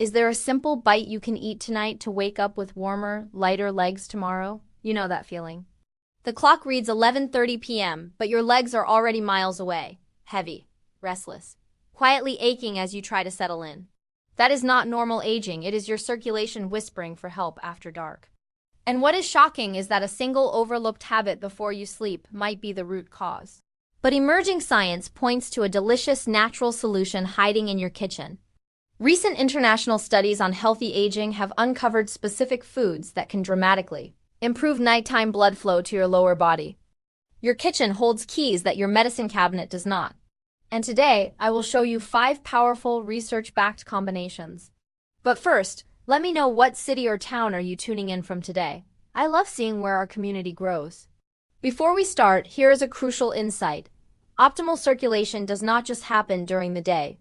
Is there a simple bite you can eat tonight to wake up with warmer, lighter legs tomorrow? You know that feeling. The clock reads 11:30 p.m., but your legs are already miles away, heavy, restless, quietly aching as you try to settle in. That is not normal aging, it is your circulation whispering for help after dark. And what is shocking is that a single overlooked habit before you sleep might be the root cause. But emerging science points to a delicious natural solution hiding in your kitchen. Recent international studies on healthy aging have uncovered specific foods that can dramatically improve nighttime blood flow to your lower body. Your kitchen holds keys that your medicine cabinet does not. And today, I will show you 5 powerful research-backed combinations. But first, let me know what city or town are you tuning in from today. I love seeing where our community grows. Before we start, here is a crucial insight. Optimal circulation does not just happen during the day.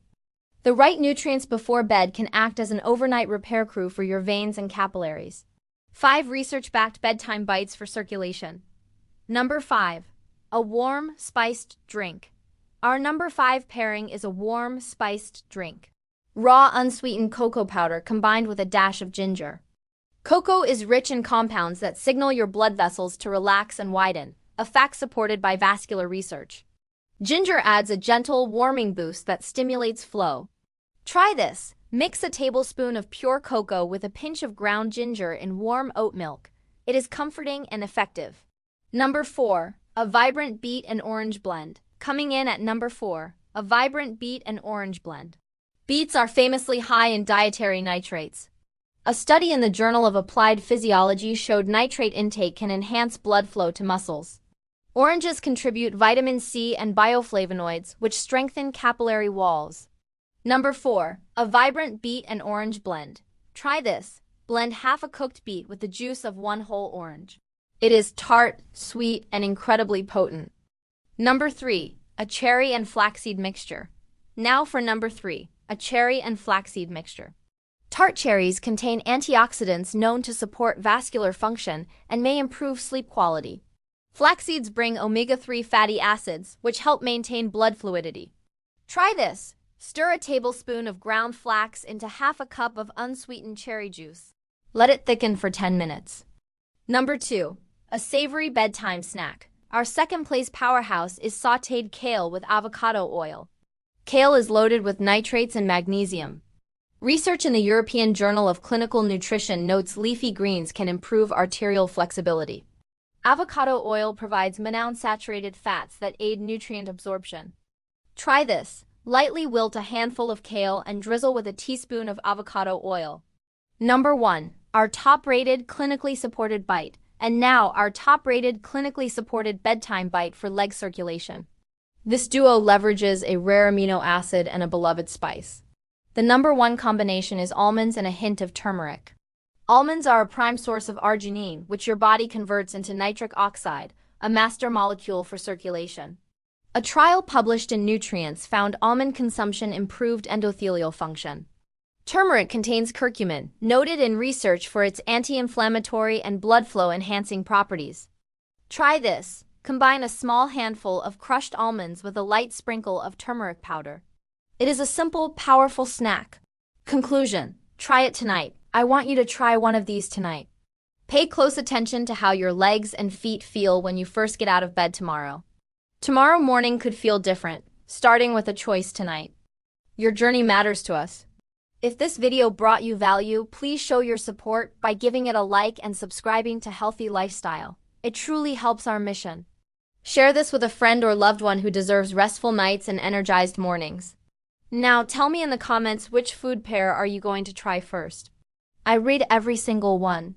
The right nutrients before bed can act as an overnight repair crew for your veins and capillaries. 5 research-backed bedtime bites for circulation. Number 5. A warm, spiced drink. Our number 5 pairing is a warm, spiced drink. Raw, unsweetened cocoa powder combined with a dash of ginger. Cocoa is rich in compounds that signal your blood vessels to relax and widen, a fact supported by vascular research. Ginger adds a gentle, warming boost that stimulates flow. Try this. Mix a tablespoon of pure cocoa with a pinch of ground ginger in warm oat milk. It is comforting and effective. Number 4. A vibrant beet and orange blend. Coming in at number 4, a vibrant beet and orange blend. Beets are famously high in dietary nitrates. A study in the Journal of Applied Physiology showed nitrate intake can enhance blood flow to muscles. Oranges contribute vitamin C and bioflavonoids, which strengthen capillary walls. Number 4. A vibrant beet and orange blend. Try this. Blend half a cooked beet with the juice of 1 whole orange. It is tart, sweet, and incredibly potent. Number 3. A cherry and flaxseed mixture. Now for number 3. A cherry and flaxseed mixture. Tart cherries contain antioxidants known to support vascular function and may improve sleep quality. Flax seeds bring omega-3 fatty acids, which help maintain blood fluidity. Try this. Stir a tablespoon of ground flax into half a cup of unsweetened cherry juice. Let it thicken for 10 minutes. Number 2. A savory bedtime snack. Our second-place powerhouse is sautéed kale with avocado oil. Kale is loaded with nitrates and magnesium. Research in the European Journal of Clinical Nutrition notes leafy greens can improve arterial flexibility. Avocado oil provides monounsaturated fats that aid nutrient absorption. Try this. Lightly wilt a handful of kale and drizzle with a teaspoon of avocado oil. Number 1. Our top-rated, clinically supported bite. And now, our top-rated, clinically supported bedtime bite for leg circulation. This duo leverages a rare amino acid and a beloved spice. The number 1 combination is almonds and a hint of turmeric. Almonds are a prime source of arginine, which your body converts into nitric oxide, a master molecule for circulation. A trial published in Nutrients found almond consumption improved endothelial function. Turmeric contains curcumin, noted in research for its anti-inflammatory and blood flow enhancing properties. Try this. Combine a small handful of crushed almonds with a light sprinkle of turmeric powder. It is a simple, powerful snack. Conclusion. Try it tonight. I want you to try one of these tonight. Pay close attention to how your legs and feet feel when you first get out of bed tomorrow. Tomorrow morning could feel different, starting with a choice tonight. Your journey matters to us. If this video brought you value, please show your support by giving it a like and subscribing to Healthy Lifestyle. It truly helps our mission. Share this with a friend or loved one who deserves restful nights and energized mornings. Now tell me in the comments which food pair are you going to try first. I read every single one.